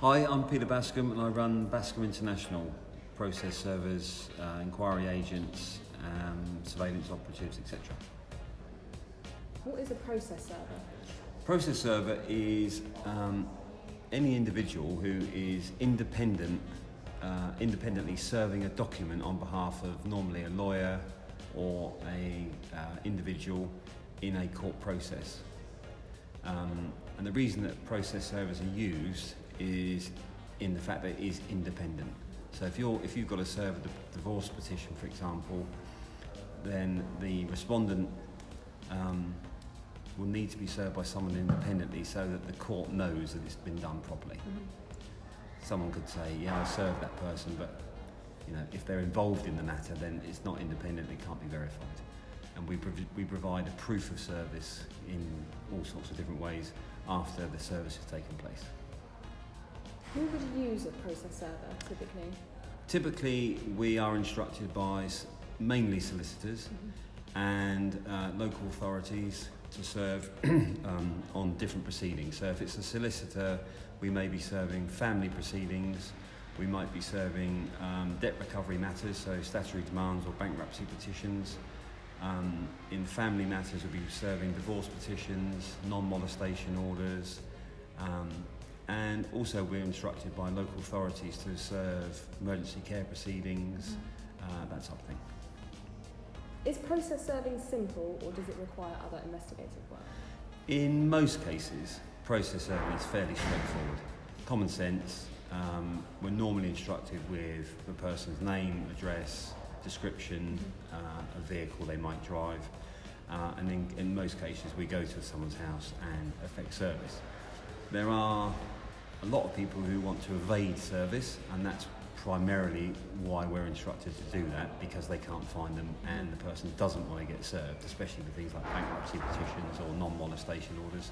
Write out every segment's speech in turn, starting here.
Hi, I'm Peter Bascombe and I run Bascombe International, process servers, inquiry agents, surveillance operatives, etc. What is a process server? Process server is any individual who is independently serving a document on behalf of normally a lawyer or a individual in a court process. And the reason that process servers are used is in the fact that it is independent. So if you've got to serve a divorce petition, for example, then the respondent will need to be served by someone independently so that the court knows that it's been done properly. Mm-hmm. Someone could say, yeah, I served that person, but if they're involved in the matter, then it's not independent, it can't be verified. And we provide a proof of service in all sorts of different ways after the service has taken place. Who would use a process server typically? Typically, we are instructed by mainly solicitors and local authorities to serve on different proceedings. So if it's a solicitor, we may be serving family proceedings, we might be serving debt recovery matters, so statutory demands or bankruptcy petitions. In family matters, we'll be serving divorce petitions, non-molestation orders, and also we're instructed by local authorities to serve emergency care proceedings, that type of thing. Is process serving simple or does it require other investigative work? In most cases, process serving is fairly straightforward. Common sense, we're normally instructed with the person's name, address, description, a vehicle they might drive, and in most cases we go to someone's house and effect service. There are a lot of people who want to evade service, and that's primarily why we're instructed to do that, because they can't find them and the person doesn't want to get served, especially with things like bankruptcy petitions or non-molestation orders.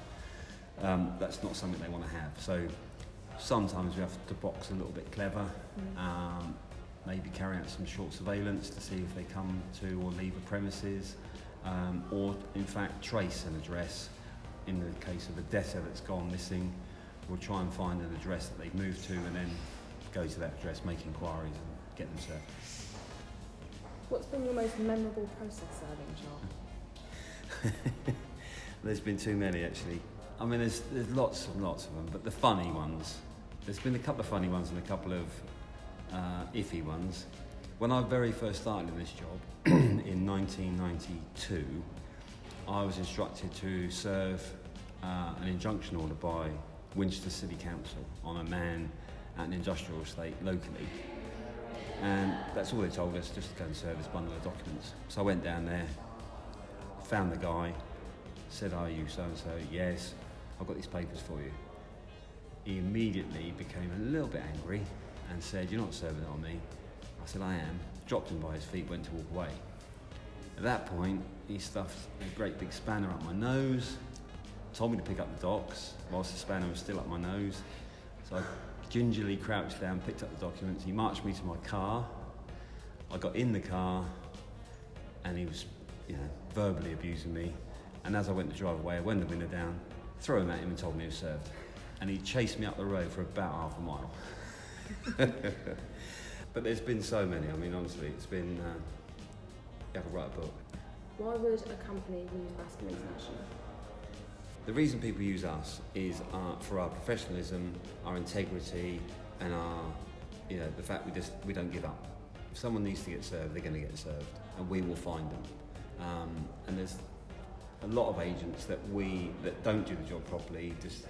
That's not something they want to have. So sometimes we have to box a little bit clever, maybe carry out some short surveillance to see if they come to or leave a premises, or in fact trace an address. In the case of a debtor that's gone missing, we'll try and find an address that they've moved to and then go to that address, make inquiries and get them served. What's been your most memorable process serving job? There's been too many actually. I mean there's lots and lots of them, but the funny ones, there's been a couple of funny ones and a couple of iffy ones. When I very first started in this job in 1992, I was instructed to serve an injunction order by Winchester City Council on a man at an industrial estate locally, and that's all they told us, just to go and serve this bundle of documents. So I went down there, found the guy, said, "Are you so and so?" "Yes, I've got these papers for you." He immediately became a little bit angry and said, "You're not serving it on me." I said, "I am." Dropped him by his feet, went to walk away. At that point, he stuffed a great big spanner up my nose, told me to pick up the docs whilst the spanner was still up my nose. So I gingerly crouched down, picked up the documents. He marched me to my car. I got in the car and he was verbally abusing me. And as I went to drive away, I wound the window down, threw him at him and told me he was served. And he chased me up the road for about half a mile. But there's been so many. I mean, honestly, it's been, you have to write a book. Why would a company use Bascombe International? The reason people use us is for our professionalism, our integrity, and the fact we don't give up. If someone needs to get served, they're going to get served, and we will find them. And there's a lot of agents that don't do the job properly, just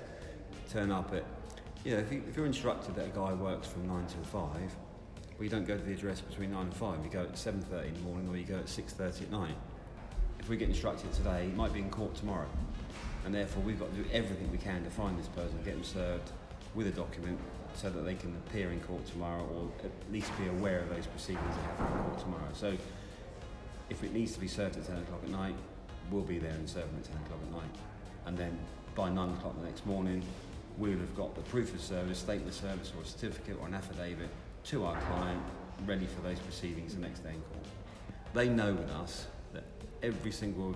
turn up at, if you're instructed that a guy works from 9 till 5, well, you don't go to the address between 9 and 5, you go at 7:30 in the morning or you go at 6:30 at night. If we get instructed today, he might be in court tomorrow. And therefore we've got to do everything we can to find this person, get them served with a document so that they can appear in court tomorrow, or at least be aware of those proceedings that happen in court tomorrow. So if it needs to be served at 10 o'clock at night, we'll be there and serve them at 10 o'clock at night. And then by 9 o'clock the next morning, we'll have got the proof of service, statement of service or a certificate or an affidavit to our client, ready for those proceedings the next day in court. They know with us that every single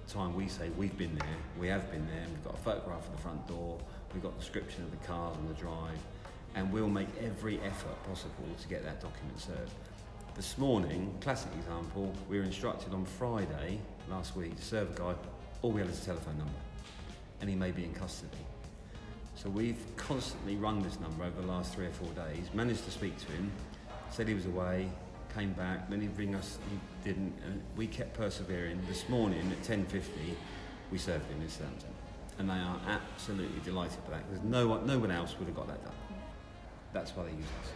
time we say we've been there, we have been there, and we've got a photograph of the front door, we've got the description of the cars on the drive, and we'll make every effort possible to get that document served. This morning, classic example, we were instructed on Friday last week to serve a guy, all we had is a telephone number, and he may be in custody. So we've constantly rung this number over the last 3 or 4 days, managed to speak to him, said he was away, came back, then he'd ring us, he didn't, and we kept persevering. This morning at 10:50, we served him in Southampton, and they are absolutely delighted with that, because no one else would have got that done. That's why they use us.